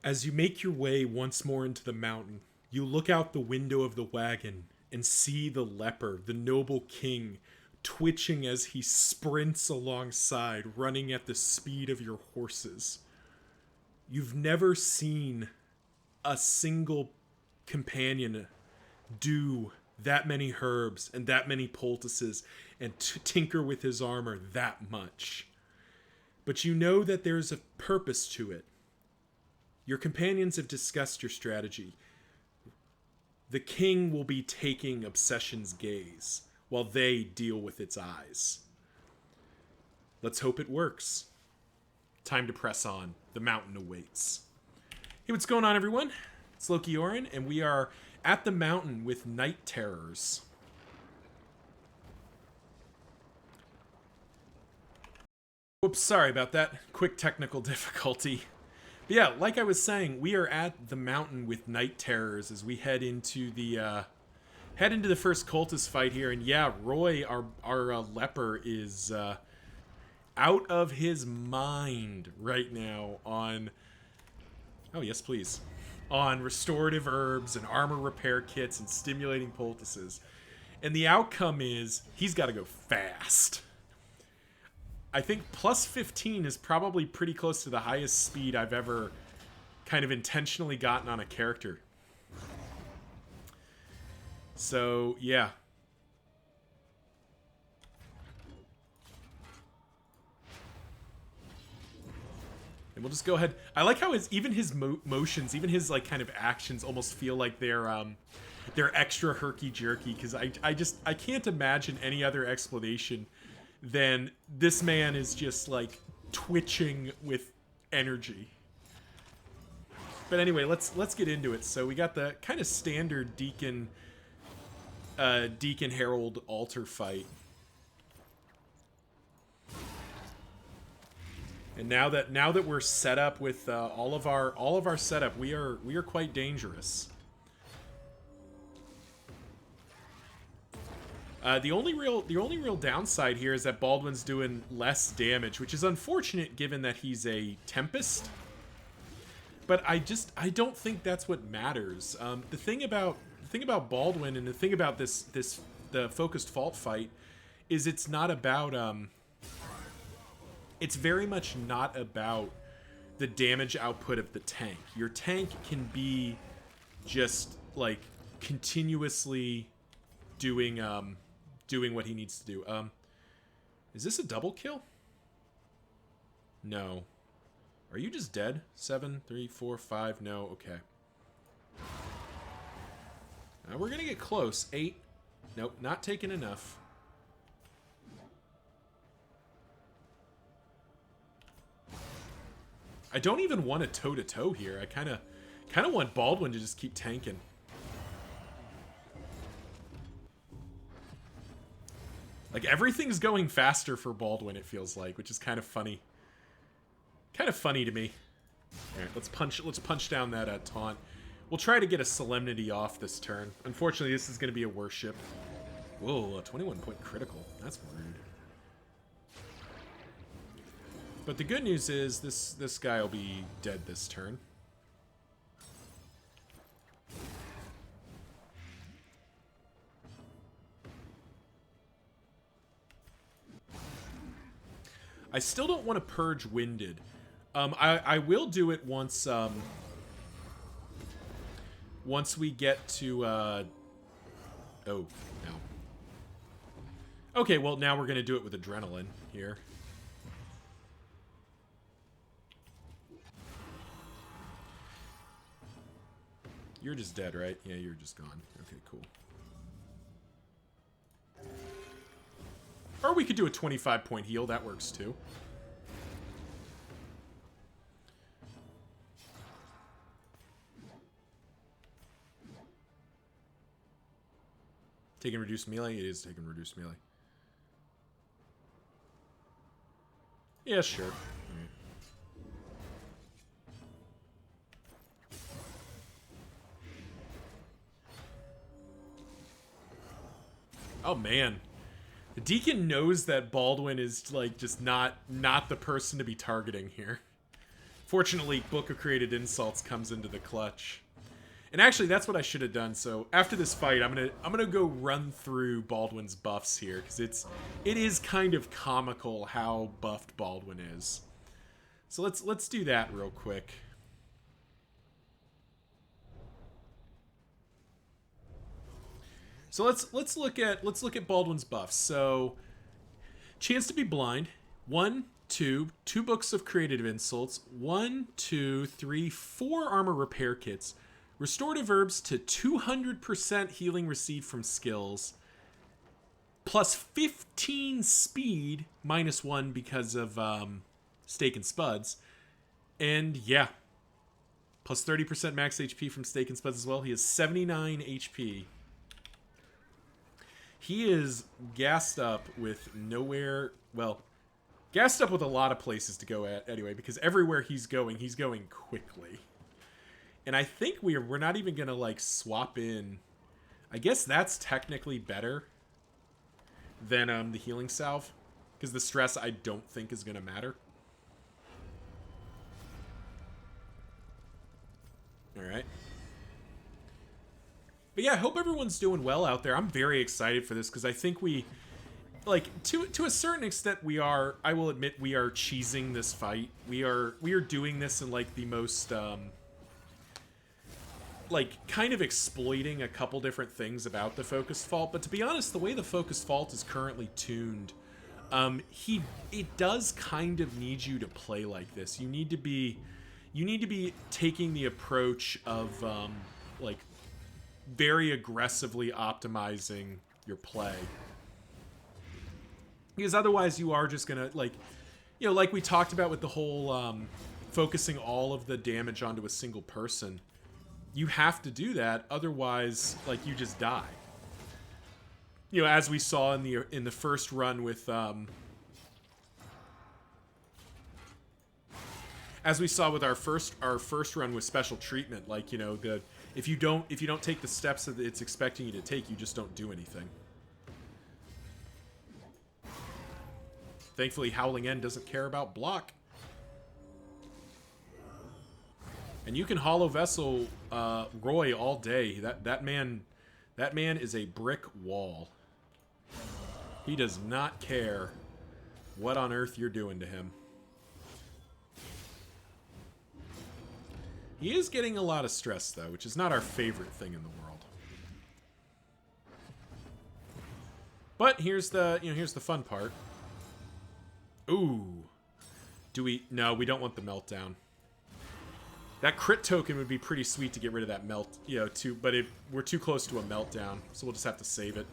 As you make your way once more into the mountain, you look out the window of the wagon and see the leper, the noble king, twitching as he sprints alongside, running at the speed of your horses. You've never seen a single companion do that many herbs and that many poultices and tinker with his armor that much. But you know that there's a purpose to it. Your companions have discussed your strategy. The king will be taking obsession's gaze while they deal with its eyes. Let's hope it works. Time to press on. The mountain awaits. Hey, what's going on, everyone? It's Loki Orin, and we are at the mountain with night terrors. Whoops, sorry about that. Quick technical difficulty. But yeah, like I was saying, we are at the mountain with night terrors as we head into the first cultist fight here. And yeah, Roy, our leper, is out of his mind right now on. Oh yes, please. On restorative herbs and armor repair kits and stimulating poultices. And the outcome is he's got to go fast. I think plus 15 is probably pretty close to the highest speed I've ever kind of intentionally gotten on a character. So, yeah. And we'll just go ahead. I like how even his motions, even his like kind of actions almost feel like they're extra herky-jerky, because I can't imagine any other explanation than this man is just like twitching with energy. But anyway, let's get into it. So we got the kind of standard Deacon Herald altar fight. And now that we're set up with all of our setup, we are quite dangerous. The only real downside here is that Baldwin's doing less damage, which is unfortunate given that he's a Tempest. But I don't think that's what matters. The thing about Baldwin, and the thing about the focused fault fight, is it's not about it's very much not about the damage output of the tank. Your tank can be just like continuously doing what he needs to do. Is this a double kill? No. Are you just dead? 7, 3, 4, 5. No. Okay. We're gonna get close. 8. Nope, not taking enough. I don't even want a toe-to-toe here. I kind of want Baldwin to just keep tanking. Like, everything's going faster for Baldwin, it feels like, which is kind of funny. Kind of funny to me. Alright, let's punch down that taunt. We'll try to get a Solemnity off this turn. Unfortunately, this is going to be a worship. Whoa, a 21-point critical. That's rude. But the good news is this guy will be dead this turn. I still don't want to purge Winded. I will do it once once we get to oh, no. Okay, well now we're gonna do it with Adrenaline here. You're just dead, right? Yeah, you're just gone. Okay, cool. Or we could do a 25-point heal. That works, too. Taking reduced melee? It is taking reduced melee. Yeah, sure. Right. Oh, man. The Deacon knows that Baldwin is, like, just not the person to be targeting here. Fortunately, Book of Created Insults comes into the clutch. And actually, that's what I should have done. So after this fight, I'm gonna go run through Baldwin's buffs here, because it is kind of comical how buffed Baldwin is. So let's do that real quick. So let's look at Baldwin's buffs. So chance to be blind, 1, 2 books of creative insults, 1, 2, 3, 4 armor repair kits, restorative herbs to 200% healing received from skills, plus 15 speed, -1 because of Steak and Spuds, and yeah, plus 30% max HP from Steak and Spuds as well. He has 79 HP. He is gassed up with nowhere, well, gassed up with a lot of places to go at anyway, because everywhere he's going quickly. And I think we're not even going to, like, swap in. I guess that's technically better than the healing salve, because the stress I don't think is going to matter. Alright. But yeah, I hope everyone's doing well out there. I'm very excited for this, because I think we, like, to a certain extent, we are, I will admit, we are cheesing this fight. We are doing this in, like, the most, like, kind of exploiting a couple different things about the Focused Fault. But to be honest, the way the Focused Fault is currently tuned, it does kind of need you to play like this. You need to be taking the approach of, like, very aggressively optimizing your play. Because otherwise you are just gonna, like, you know, like we talked about with the whole focusing all of the damage onto a single person. You have to do that, otherwise, like, you just die. You know, as we saw in the first run with as we saw with our first run with Special Treatment, like, you know, if you don't take the steps that it's expecting you to take, you just don't do anything. Thankfully, Howling End doesn't care about block. And you can Hollow Vessel Roy all day. That man is a brick wall. He does not care what on earth you're doing to him. He is getting a lot of stress, though, which is not our favorite thing in the world. But here's the fun part. Ooh. No, we don't want the meltdown. That crit token would be pretty sweet to get rid of that melt, you know, but we're too close to a meltdown, so we'll just have to save it.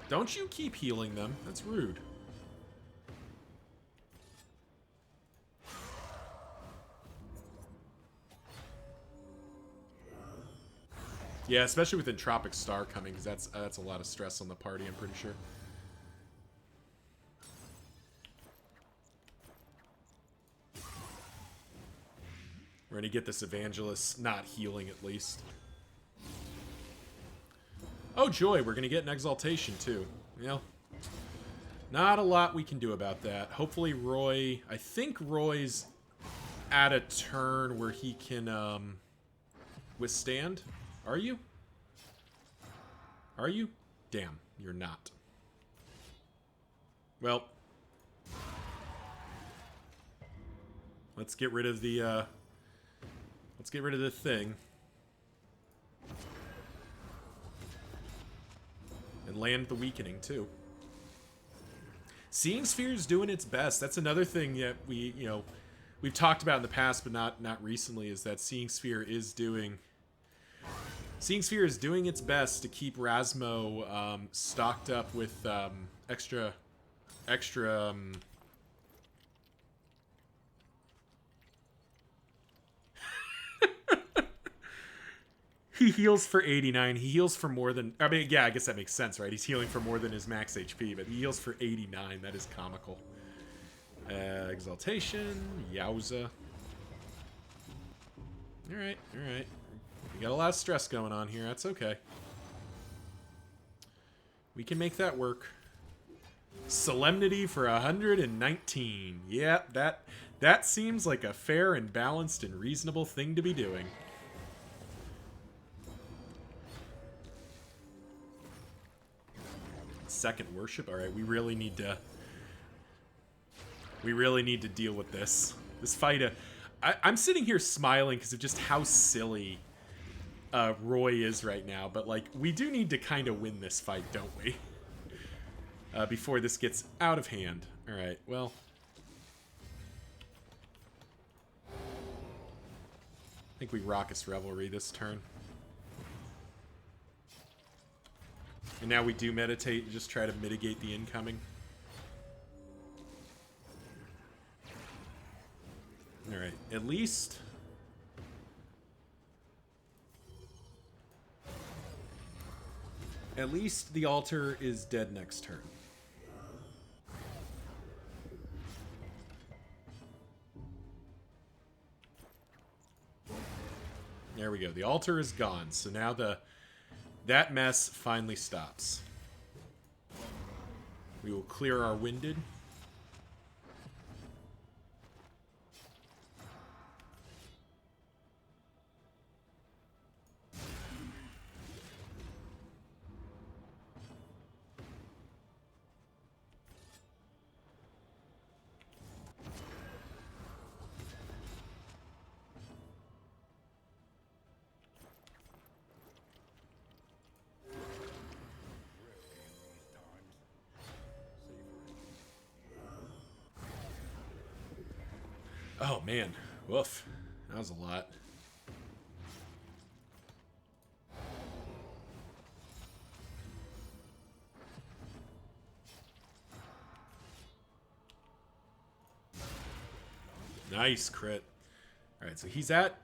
Don't you keep healing them. That's rude. Yeah, especially with Entropic Star coming, because that's a lot of stress on the party, I'm pretty sure. We're going to get this Evangelist not healing, at least. Oh, joy, we're going to get an Exaltation, too. You know, not a lot we can do about that. Hopefully Roy... I think Roy's at a turn where he can withstand. Are you? Are you? Damn, you're not. Well, let's get rid of the thing. And land the weakening, too. Seeing Sphere's doing its best. That's another thing that we've talked about in the past, but not recently, is that Seeing Sphere is doing its best to keep Rasmo stocked up with extra He heals for 89. He heals for more than... I mean, yeah, I guess that makes sense, right? He's healing for more than his max HP, but he heals for 89. That is comical. Exaltation. Yowza. Alright, alright. We got a lot of stress going on here. That's okay. We can make that work. Solemnity for 119. Yeah, that seems like a fair and balanced and reasonable thing to be doing. Second worship. All right, we really need to deal with this. This fight. I'm sitting here smiling because of just how silly Roy is right now. But like, we do need to kind of win this fight, don't we? Before this gets out of hand. All right. Well. I think we Raucous Revelry this turn. And now we do meditate and just try to mitigate the incoming. Alright, at least... At least the altar is dead next turn. There we go. The altar is gone, so now that mess finally stops. We will clear our winded. Oh, man. Woof. That was a lot. Nice crit. Alright, so he's at...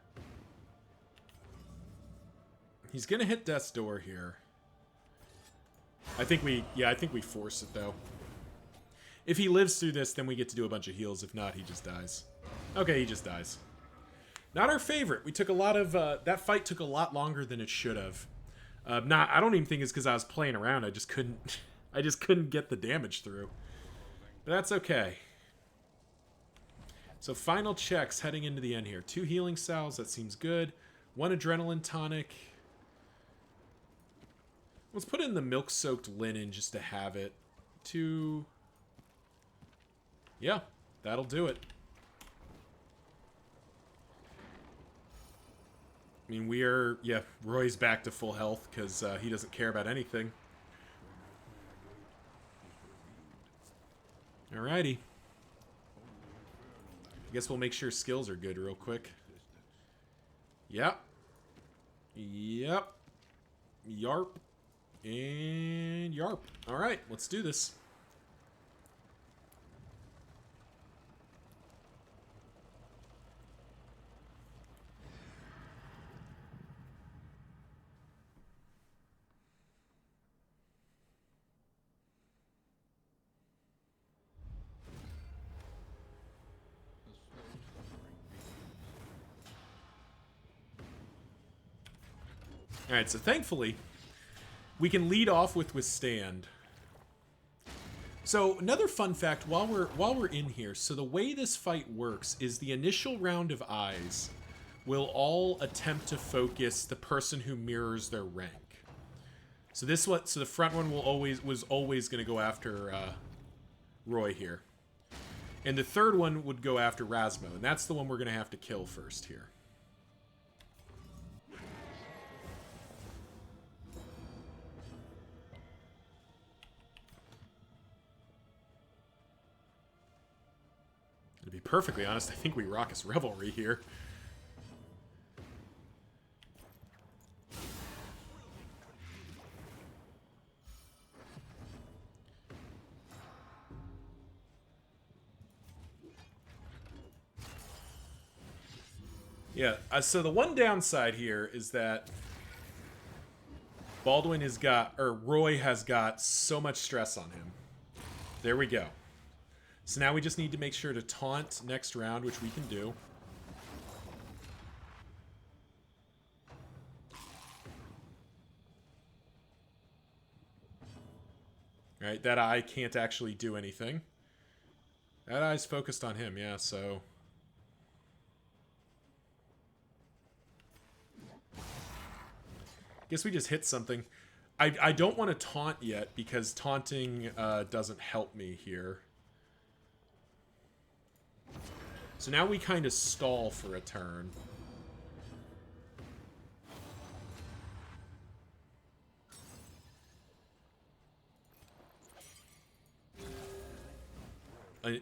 He's gonna hit Death's Door here. I think we force it, though. If he lives through this, then we get to do a bunch of heals. If not, he just dies. Okay, he just dies. Not our favorite. We took a lot of... that fight took a lot longer than it should have. I don't even think it's because I was playing around. I just couldn't... I just couldn't get the damage through. But that's okay. So final checks heading into the end here. 2 healing salves. That seems good. 1 adrenaline tonic. Let's put in the milk-soaked linen just to have it. 2... Yeah, that'll do it. I mean, yeah, Roy's back to full health because he doesn't care about anything. Alrighty. I guess we'll make sure skills are good real quick. Yep. Yep. Yarp. And yarp. Alright, let's do this. Alright, so thankfully, we can lead off with Withstand. So, another fun fact while we're in here, so the way this fight works is the initial round of eyes will all attempt to focus the person who mirrors their rank. So so the front one was always going to go after Roy here. And the third one would go after Rasmo, and that's the one we're going to have to kill first here. To be perfectly honest, I think we Raucous Revelry here. Yeah, so the one downside here is that Roy has got so much stress on him. There we go. So now we just need to make sure to taunt next round, which we can do. Right, that eye can't actually do anything. That eye's focused on him, yeah, so... Guess we just hit something. I don't want to taunt yet, because taunting doesn't help me here. So now we kind of stall for a turn.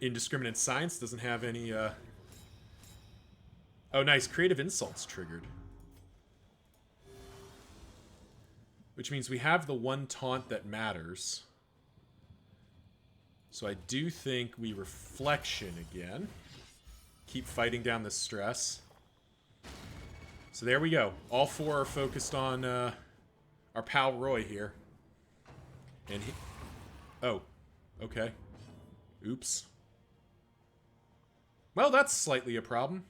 Indiscriminate Science doesn't have any... Oh, nice. Creative Insults triggered. Which means we have the one taunt that matters. So I do think we Reflection again. Keep fighting down the stress. So there we go. All four are focused on our pal Roy here. And he... Oh. Okay. Oops. Well, that's slightly a problem.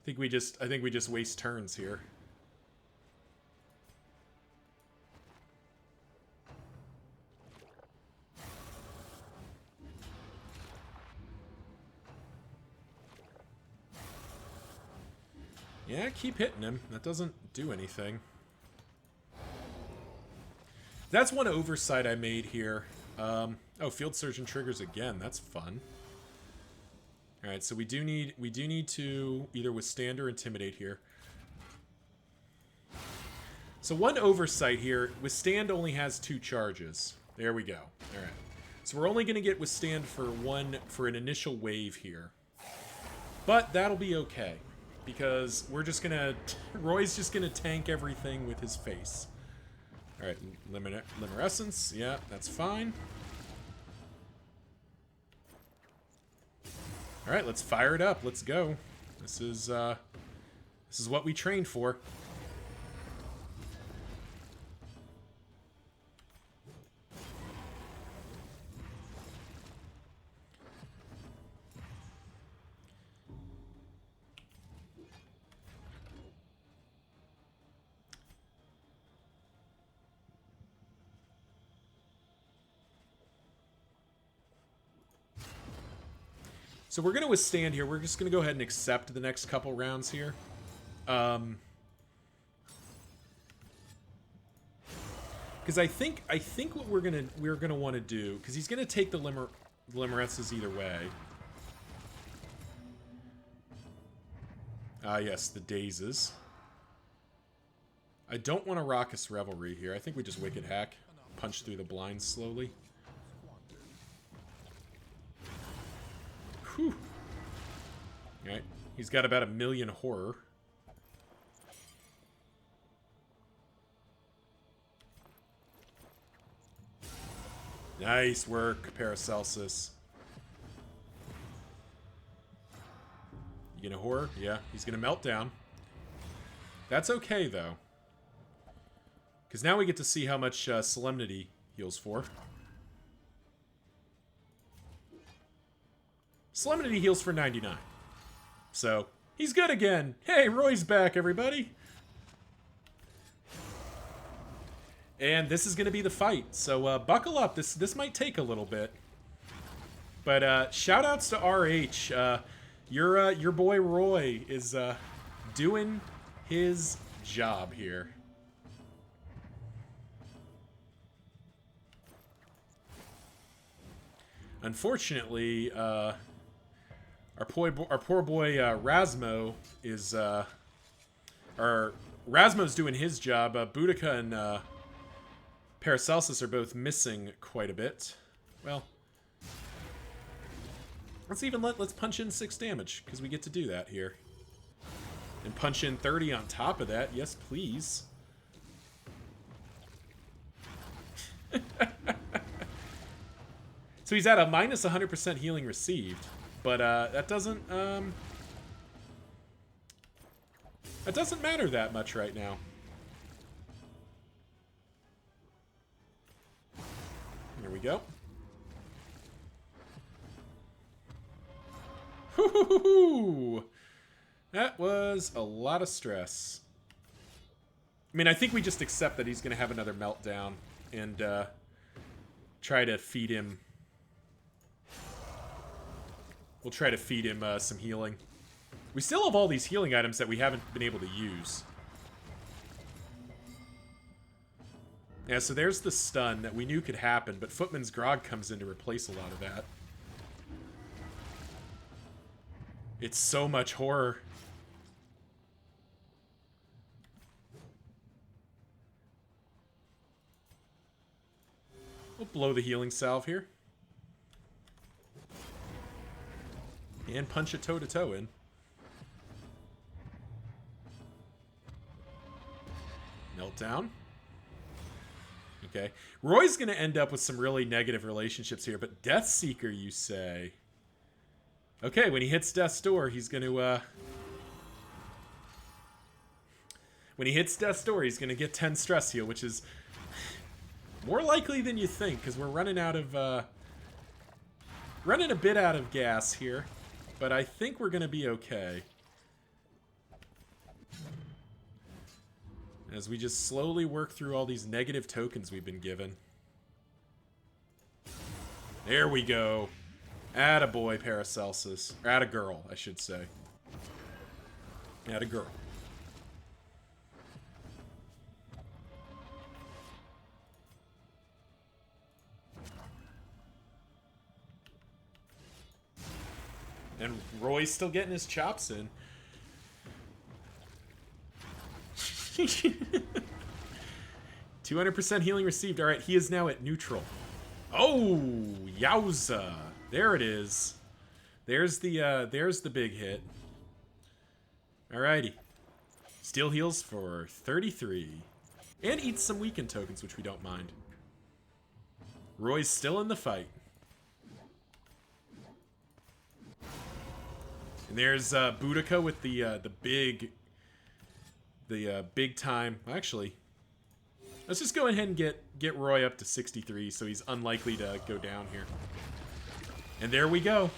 I think we just waste turns here. Yeah, keep hitting him. That doesn't do anything. That's one oversight I made here. Oh, Field Surgeon triggers again. That's fun. All right, so we do need to either withstand or intimidate here. So one oversight here. Withstand only has 2 charges. There we go. All right. So we're only going to get withstand for an initial wave here. But that'll be okay, because we're just gonna... Roy's just gonna tank everything with his face. Alright, Limerescence. Yeah, that's fine. Alright, let's fire it up. Let's go. This is what we trained for. So we're going to withstand here. We're just going to go ahead and accept the next couple rounds here. Because I think what we're gonna want to do, because he's going to take the Limeresses either way. Ah, yes, the Dazes. I don't want a Raucous Revelry here. I think we just Wicked Hack. Punch through the blinds slowly. Whew. Alright, he's got about 1 million horror. Nice work, Paracelsus. You gonna horror? Yeah, he's gonna melt down. That's okay, though. Because now we get to see how much Solemnity heals for. Solemnity heals for 99. So, he's good again. Hey, Roy's back, everybody. And this is going to be the fight. So, buckle up. This might take a little bit. But, shout-outs to RH. Your boy Roy is doing his job here. Unfortunately, our poor boy Rasmo is Rasmo's doing his job. Boudica and Paracelsus are both missing quite a bit. Well, let's punch in 6 damage, because we get to do that here. And punch in 30 on top of that. Yes, please. So he's at a minus 100% healing received, but that doesn't matter that much right now. There we go. Hoo-hoo-hoo-hoo! That was a lot of stress. I mean, I think we just accept that he's going to have another meltdown, and try to feed him. We'll try to feed him some healing. We still have all these healing items that we haven't been able to use. Yeah, so there's the stun that we knew could happen, but Footman's Grog comes in to replace a lot of that. It's so much horror. We'll blow the healing salve here. And punch a toe-to-toe in. Meltdown. Okay. Roy's going to end up with some really negative relationships here, but Deathseeker, you say? Okay, when he hits Death's door, he's going to, when he hits Death's door, he's going to get 10 stress heal, which is more likely than you think, because we're running out of, running a bit out of gas here. But I think we're going to be okay. As we just slowly work through all these negative tokens we've been given. There we go. Attaboy, Paracelsus. Or attagirl, I should say. Attagirl. And Roy's still getting his chops in. 200% healing received. All right, he is now at neutral. Oh, yowza. There it is. There's the big hit. Alrighty. Still heals for 33. And eats some weakened tokens, which we don't mind. Roy's still in the fight. And there's Boudica with the big time. Actually, let's just go ahead and get Roy up to 63, so he's unlikely to go down here. And there we go.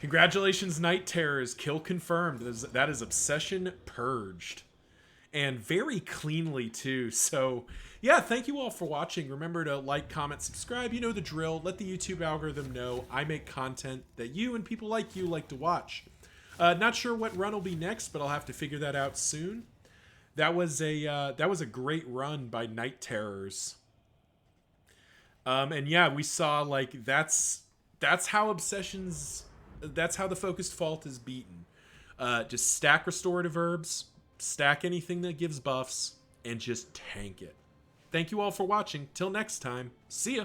Congratulations, Night Terrors. Kill confirmed. That is Obsession purged. And very cleanly, too. So, yeah, thank you all for watching. Remember to like, comment, subscribe. You know the drill. Let the YouTube algorithm know I make content that you and people like you like to watch. Not sure what run will be next, but I'll have to figure that out soon. That was a great run by Night Terrors. And yeah, we saw, like, that's how Obsessions... That's how the Focused Fault is beaten. Just stack restorative herbs, stack anything that gives buffs, and just tank it. Thank you all for watching. Till next time, see ya!